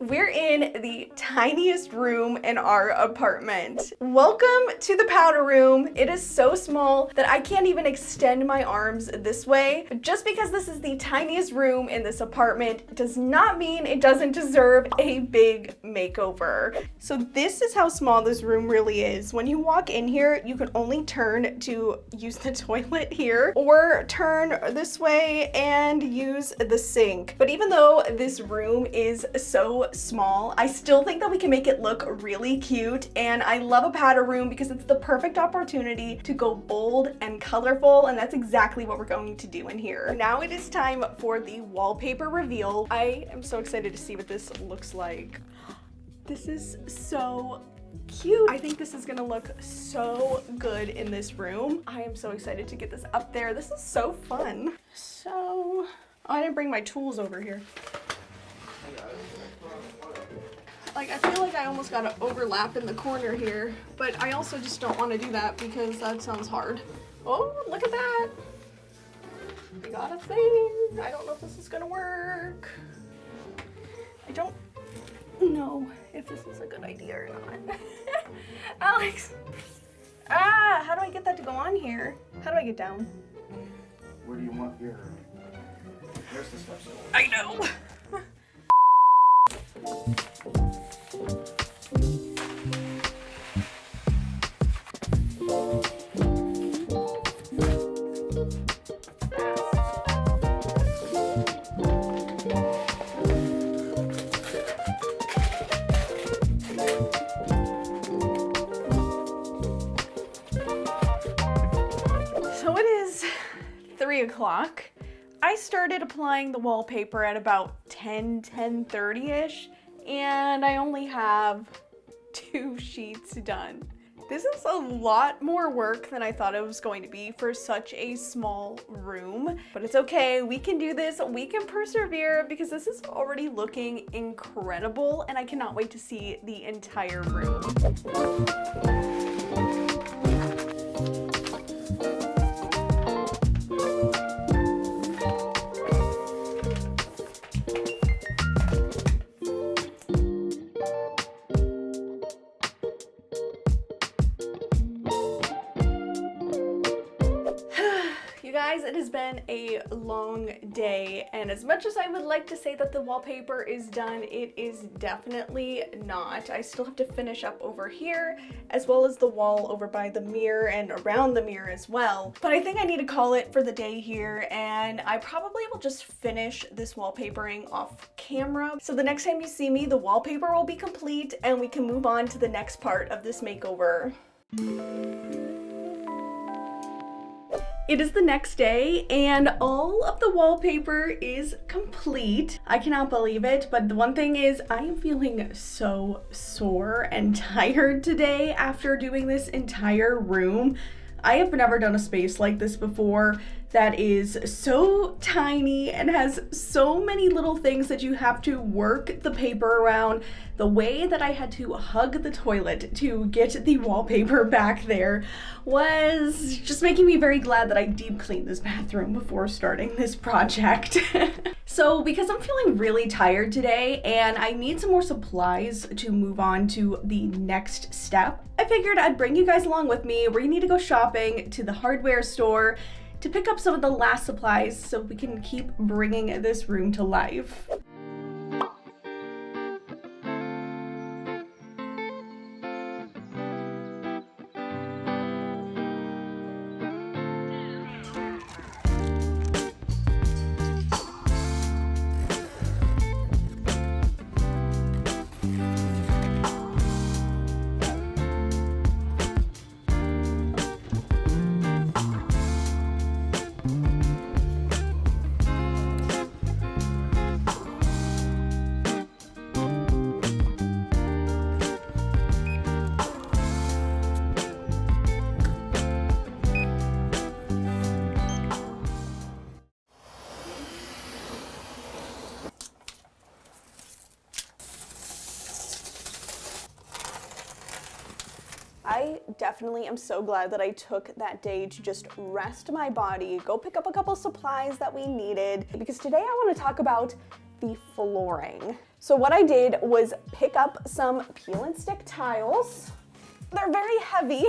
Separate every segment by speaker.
Speaker 1: We're in the tiniest room in our apartment. Welcome to the powder room. It is so small that I can't even extend my arms this way. But just because this is the tiniest room in this apartment does not mean it doesn't deserve a big makeover. So this is how small this room really is. When you walk in here, you can only turn to use the toilet here or turn this way and use the sink. But even though this room is so small, I still think that we can make it look really cute, and I love a powder room because it's the perfect opportunity to go bold and colorful, and that's exactly what we're going to do in here. Now it is time for the wallpaper reveal. I am so excited to see what this looks like. This is so cute. I think this is gonna look so good in this room. I am so excited to get this up there. This is so fun. So, I didn't bring my tools over here. Like, I feel like I almost got to overlap in the corner here, but I also just don't want to do that because that sounds hard. Oh, look at that. We got a thing. I don't know if this is gonna work. I don't know if this is a good idea or not. Alex. How do I get that to go on here? How do I get down?
Speaker 2: Where do you want your... There's the steps.
Speaker 1: I know. So it is 3 o'clock. I started applying the wallpaper at about 10:30-ish, and I only have 2 sheets done. This is a lot more work than I thought it was going to be for such a small room, but it's okay. We can do this. We can persevere because this is already looking incredible, and I cannot wait to see the entire room. You guys, it has been a long day, and as much as I would like to say that the wallpaper is done, it is definitely not. I still have to finish up over here, as well as the wall over by the mirror and around the mirror as well. But I think I need to call it for the day here, and I probably will just finish this wallpapering off camera. So the next time you see me, the wallpaper will be complete, and we can move on to the next part of this makeover. It is the next day, and all of the wallpaper is complete. I cannot believe it, but the one thing is I am feeling so sore and tired today after doing this entire room. I have never done a space like this before that is so tiny and has so many little things that you have to work the paper around. The way that I had to hug the toilet to get the wallpaper back there was just making me very glad that I deep cleaned this bathroom before starting this project. So because I'm feeling really tired today and I need some more supplies to move on to the next step, I figured I'd bring you guys along with me. We need to go shopping to the hardware store to pick up some of the last supplies so we can keep bringing this room to life. I definitely am so glad that I took that day to just rest my body, go pick up a couple supplies that we needed, because today I want to talk about the flooring. So what I did was pick up some peel and stick tiles. They're very heavy.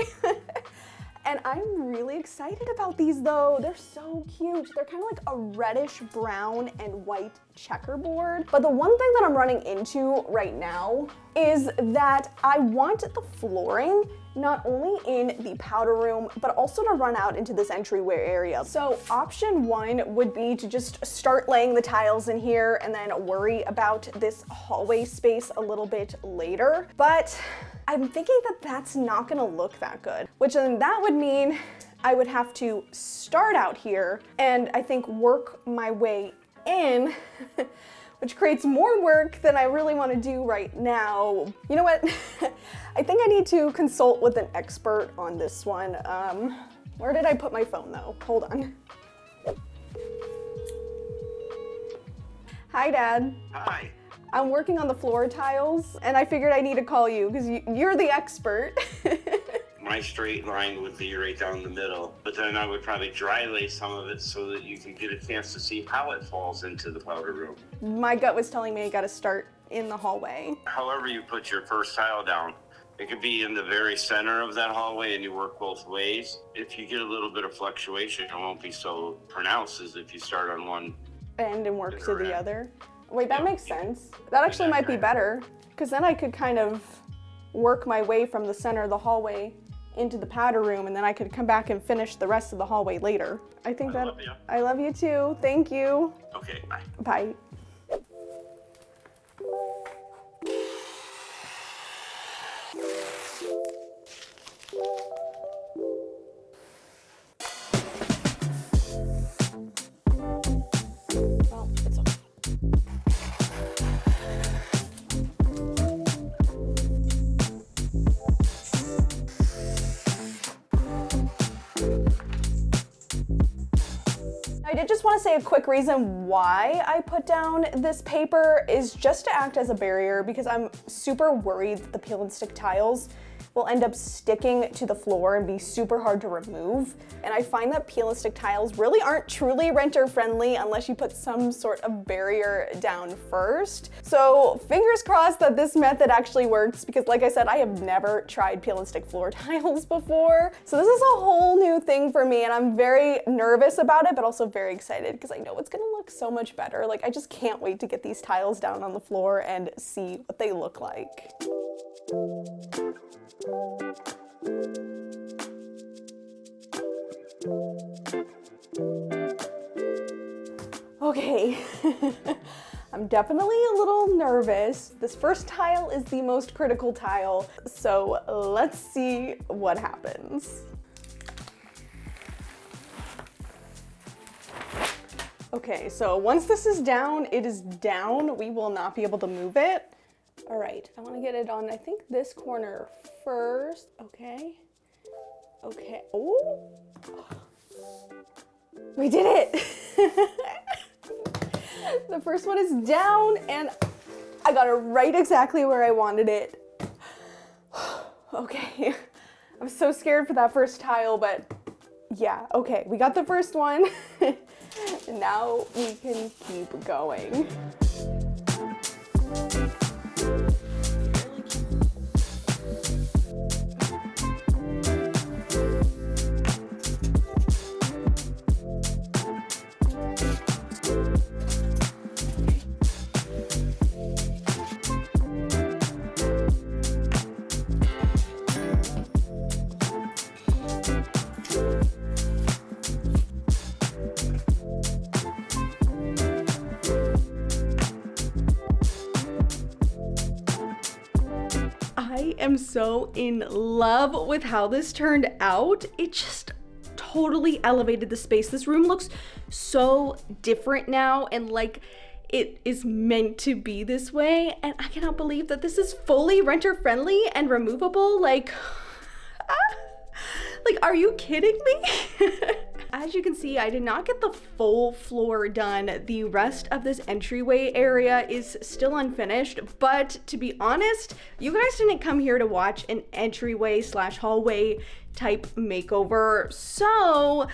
Speaker 1: And I'm really excited about these though. They're so cute. They're kind of like a reddish brown and white checkerboard. But the one thing that I'm running into right now is that I want the flooring not only in the powder room, but also to run out into this entryway area. So option one would be to just start laying the tiles in here and then worry about this hallway space a little bit later. But I'm thinking that that's not gonna look that good, which then that would mean I would have to start out here and I think work my way in, which creates more work than I really want to do right now. You know what? I think I need to consult with an expert on this one. Where did I put my phone though? Hold on. Hi, Dad.
Speaker 3: Hi.
Speaker 1: I'm working on the floor tiles and I figured I need to call you because you're the expert.
Speaker 3: My straight line would be right down the middle, but then I would probably dry lay some of it so that you can get a chance to see how it falls into the powder room.
Speaker 1: My gut was telling me I gotta start in the hallway.
Speaker 3: However you put your first tile down, it could be in the very center of that hallway and you work both ways. If you get a little bit of fluctuation, it won't be so pronounced as if you start on one
Speaker 1: end and work to the other. Wait, that makes sense. That actually might be better, because then I could kind of work my way from the center of the hallway into the powder room, and then I could come back and finish the rest of the hallway later. I think that.
Speaker 3: Love you.
Speaker 1: I love you too. Thank you.
Speaker 3: Okay, bye.
Speaker 1: Bye. Well, it's okay. I did just want to say a quick reason why I put down this paper is just to act as a barrier because I'm super worried that the peel and stick tiles will end up sticking to the floor and be super hard to remove. And I find that peel and stick tiles really aren't truly renter friendly unless you put some sort of barrier down first. So fingers crossed that this method actually works because like I said, I have never tried peel and stick floor tiles before. So this is a whole new thing for me and I'm very nervous about it, but also very excited because I know it's gonna look so much better. Like I just can't wait to get these tiles down on the floor and see what they look like. Okay, I'm definitely a little nervous. This first tile is the most critical tile, so let's see what happens. Okay, so once this is down, it is down. We will not be able to move it. All right, I want to get it on, I think this corner first. Okay. Okay. Oh, we did it. The first one is down and I got it right exactly where I wanted it. Okay. I'm so scared for that first tile, but yeah, okay. We got the first one. And now we can keep going. I am so in love with how this turned out. It just totally elevated the space. This room looks so different now and like it is meant to be this way. And I cannot believe that this is fully renter friendly and removable. Like, are you kidding me? As you can see, I did not get the full floor done. The rest of this entryway area is still unfinished, but to be honest, you guys didn't come here to watch an entryway / hallway type makeover. So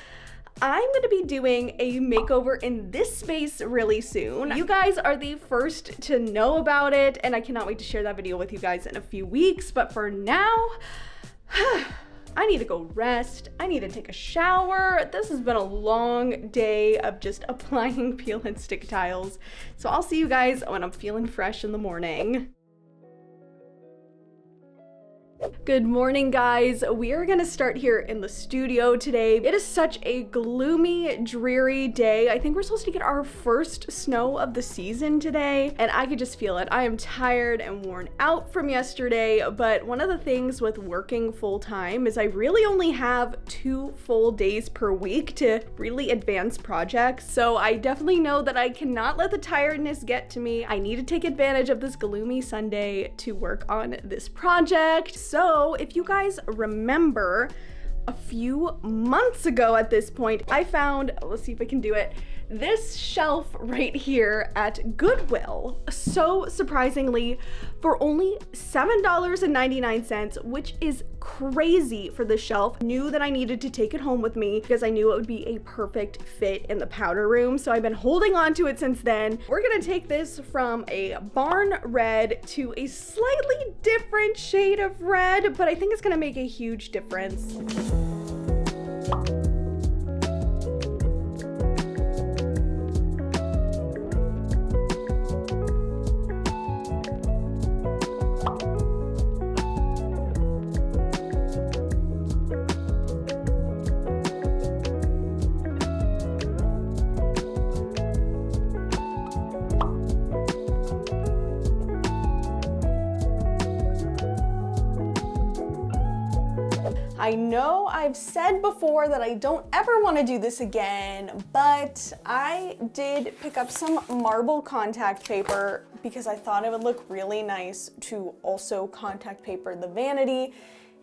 Speaker 1: I'm gonna be doing a makeover in this space really soon. You guys are the first to know about it, and I cannot wait to share that video with you guys in a few weeks. But for now, I need to go rest. I need to take a shower. This has been a long day of just applying peel and stick tiles. So I'll see you guys when I'm feeling fresh in the morning. Good morning, guys. We are gonna start here in the studio today. It is such a gloomy, dreary day. I think we're supposed to get our first snow of the season today, and I could just feel it. I am tired and worn out from yesterday, but one of the things with working full-time is I really only have 2 full days per week to really advance projects. So I definitely know that I cannot let the tiredness get to me. I need to take advantage of this gloomy Sunday to work on this project. So if you guys remember, a few months ago at this point, I found, let's see if I can do it, this shelf right here at Goodwill. So surprisingly, for only $7.99, which is crazy for the shelf. Knew that I needed to take it home with me because I knew it would be a perfect fit in the powder room. So I've been holding on to it since then. We're gonna take this from a barn red to a slightly different shade of red, but I think it's gonna make a huge difference. I know I've said before that I don't ever want to do this again, but I did pick up some marble contact paper because I thought it would look really nice to also contact paper the vanity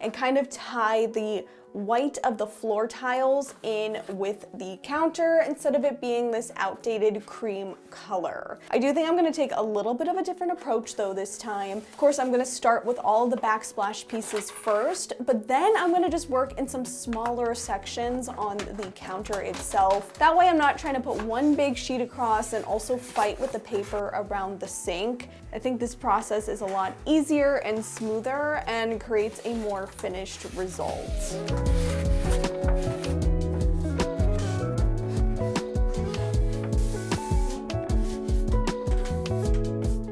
Speaker 1: and kind of tie the white of the floor tiles in with the counter instead of it being this outdated cream color. I do think I'm gonna take a little bit of a different approach though this time. Of course, I'm gonna start with all the backsplash pieces first, but then I'm gonna just work in some smaller sections on the counter itself. That way I'm not trying to put one big sheet across and also fight with the paper around the sink. I think this process is a lot easier and smoother and creates a more finished result.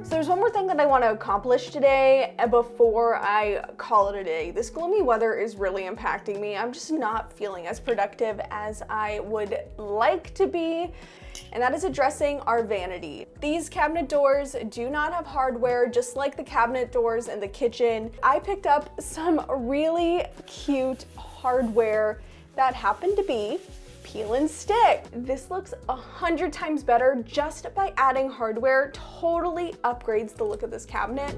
Speaker 1: There's one more thing that I want to accomplish today before I call it a day. This gloomy weather is really impacting me. I'm just not feeling as productive as I would like to be, and that is addressing our vanity. These cabinet doors do not have hardware, just like the cabinet doors in the kitchen. I picked up some really cute hardware that happened to be peel and stick. This looks 100 times better just by adding hardware. Totally upgrades the look of this cabinet.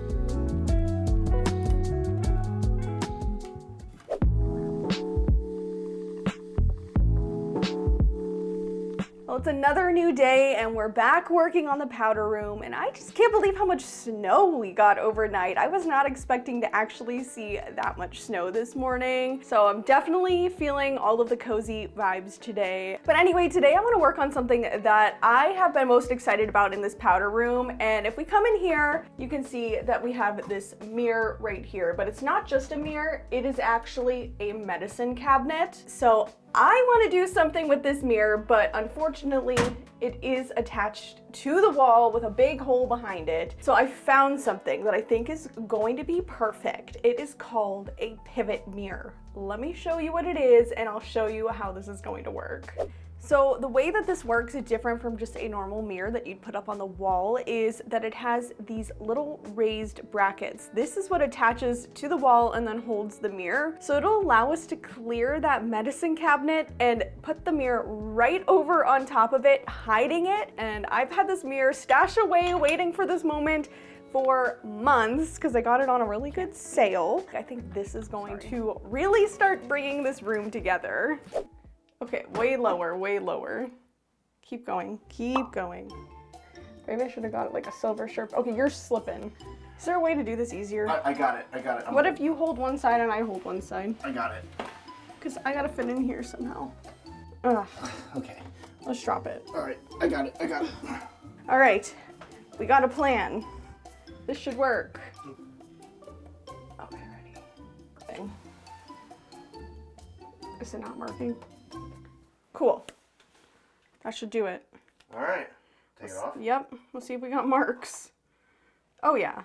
Speaker 1: Well, it's another new day and we're back working on the powder room, and I just can't believe how much snow we got overnight. I was not expecting to actually see that much snow this morning, so I'm definitely feeling all of the cozy vibes today. But anyway, today I want to work on something that I have been most excited about in this powder room, and if we come in here, you can see that we have this mirror right here, but it's not just a mirror, it is actually a medicine cabinet. So I want to do something with this mirror, but unfortunately it is attached to the wall with a big hole behind it. So I found something that I think is going to be perfect. It is called a pivot mirror. Let me show you what it is and I'll show you how this is going to work. So the way that this works is different from just a normal mirror that you'd put up on the wall, is that it has these little raised brackets. This is what attaches to the wall and then holds the mirror. So it'll allow us to clear that medicine cabinet and put the mirror right over on top of it, hiding it. And I've had this mirror stashed away waiting for this moment for months because I got it on a really good sale. I think this is going to really start bringing this room together. Okay, way lower, way lower. Keep going, keep going. Maybe I should have got it like a silver sharp. Okay, you're slipping. Is there a way to do this easier?
Speaker 2: I got it, I got it.
Speaker 1: What if you hold one side and I hold one side?
Speaker 2: I got it.
Speaker 1: Because I gotta fit in here somehow. Ugh,
Speaker 2: Okay.
Speaker 1: let's drop it.
Speaker 2: All right. I got it.
Speaker 1: All right, we got a plan. This should work. Okay, ready. Thing. Is it not working? Cool. That should do it.
Speaker 2: All right. Take it off.
Speaker 1: Yep, let's see if we got marks. Oh yeah.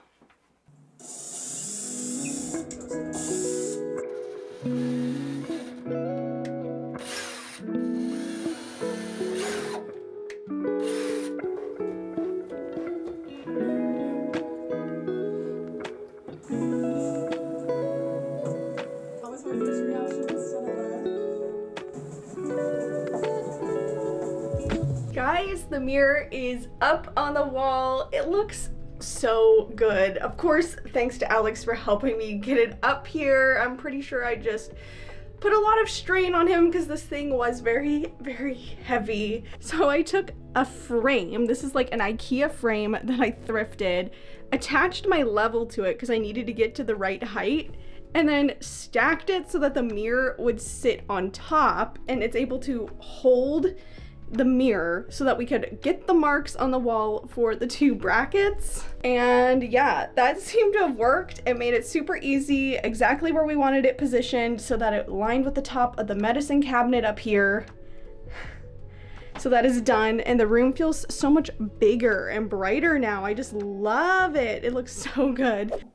Speaker 1: Guys, the mirror is up on the wall. It looks so good. Of course, thanks to Alex for helping me get it up here. I'm pretty sure I just put a lot of strain on him because this thing was very, very heavy. So I took a frame. This is like an IKEA frame that I thrifted, attached my level to it because I needed to get to the right height, and then stacked it so that the mirror would sit on top and it's able to hold the mirror so that we could get the marks on the wall for the two brackets. And yeah, that seemed to have worked. It made it super easy, exactly where we wanted it positioned so that it lined with the top of the medicine cabinet up here. So that is done, and the room feels so much bigger and brighter now. I just love it. It looks so good.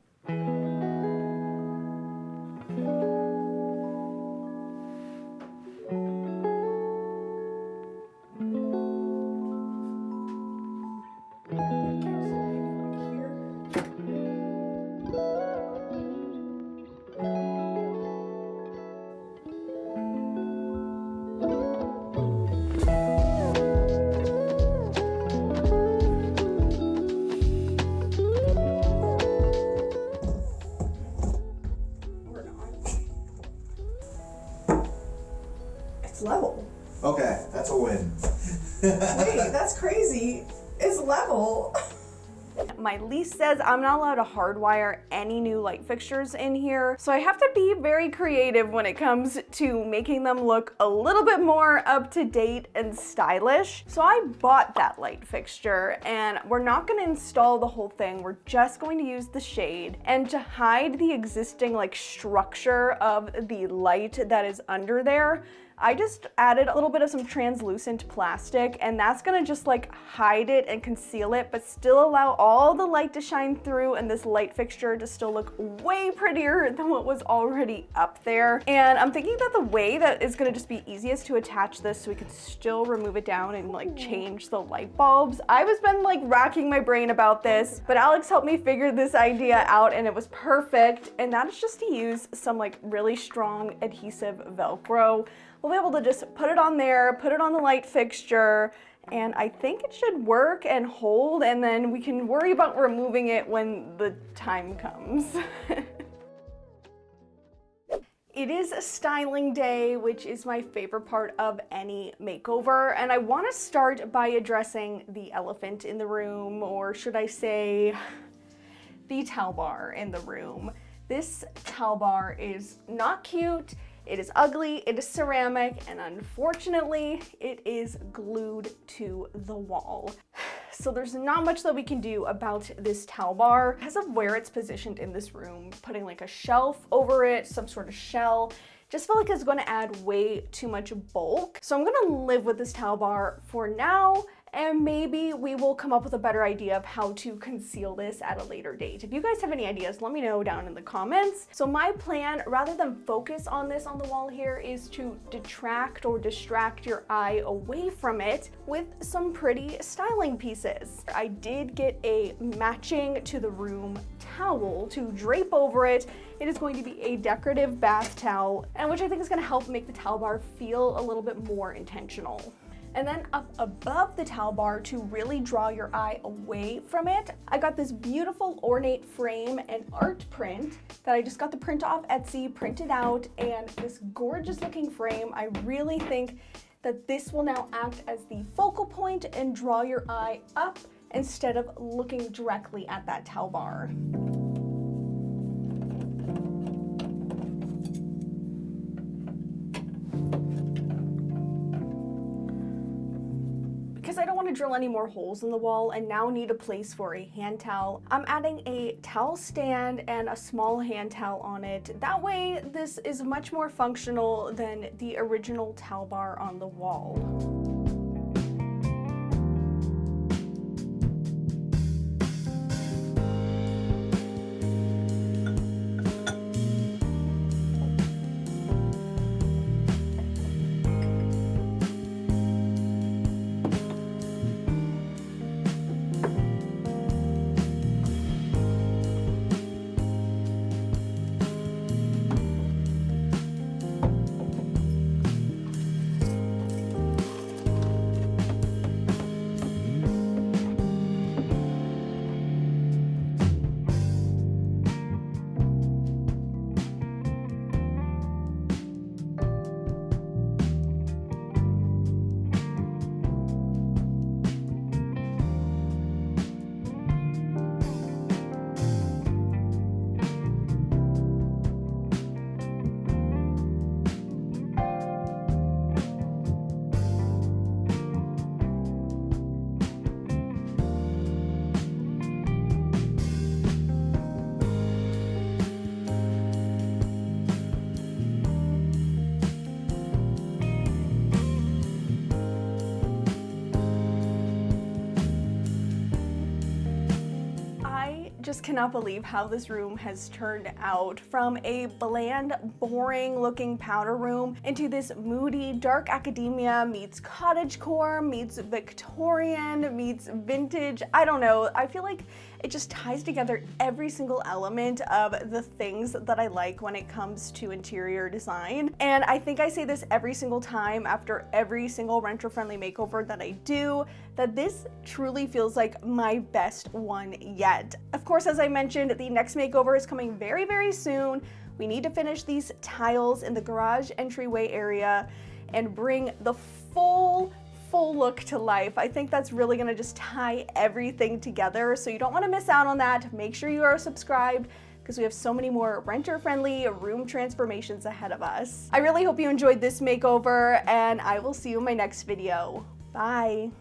Speaker 4: It's level.
Speaker 5: Okay, that's a win.
Speaker 4: Wait, that's crazy. It's level.
Speaker 1: My lease says I'm not allowed to hardwire any new light fixtures in here, so I have to be very creative when it comes to making them look a little bit more up to date and stylish. So I bought that light fixture, and we're not going to install the whole thing. We're just going to use the shade. And to hide the existing like structure of the light that is under there, I just added a little bit of some translucent plastic, and that's gonna just like hide it and conceal it, but still allow all the light to shine through and this light fixture to still look way prettier than what was already up there. And I'm thinking that the way that is gonna just be easiest to attach this so we can still remove it down and like change the light bulbs. I was been like racking my brain about this, but Alex helped me figure this idea out and it was perfect. And that is just to use some like really strong adhesive Velcro. We'll be able to just put it on there, put it on the light fixture, and I think it should work and hold, and then we can worry about removing it when the time comes. It is a styling day, which is my favorite part of any makeover, and I want to start by addressing the elephant in the room, or should I say the towel bar in the room. This towel bar is not cute. It is ugly, it is ceramic, and unfortunately, it is glued to the wall. So there's not much that we can do about this towel bar. Because of where it's positioned in this room, putting like a shelf over it, some sort of shell, just feel like it's gonna add way too much bulk. So I'm gonna live with this towel bar for now, and maybe we will come up with a better idea of how to conceal this at a later date. If you guys have any ideas, let me know down in the comments. So my plan, rather than focus on this on the wall here, is to detract or distract your eye away from it with some pretty styling pieces. I did get a matching to the room towel to drape over it. It is going to be a decorative bath towel, and which I think is gonna help make the towel bar feel a little bit more intentional. And then up above the towel bar, to really draw your eye away from it, I got this beautiful ornate frame and art print that I just got the print off Etsy, printed out, and this gorgeous looking frame. I really think that this will now act as the focal point and draw your eye up instead of looking directly at that towel bar. drill any more holes in the wall and now need a place for a hand towel, I'm adding a towel stand and a small hand towel on it. That way, this is much more functional than the original towel bar on the wall. Just cannot believe how this room has turned out, from a bland, boring looking powder room into this moody, dark academia meets cottagecore, meets Victorian, meets vintage. I don't know. I feel like it just ties together every single element of the things that I like when it comes to interior design. And I think I say this every single time after every single renter-friendly makeover that I do, that this truly feels like my best one yet. Of course, as I mentioned, the next makeover is coming very, very soon. We need to finish these tiles in the garage entryway area and bring the full look to life. I think that's really gonna just tie everything together. So you don't wanna miss out on that. Make sure you are subscribed, because we have so many more renter-friendly room transformations ahead of us. I really hope you enjoyed this makeover, and I will see you in my next video. Bye.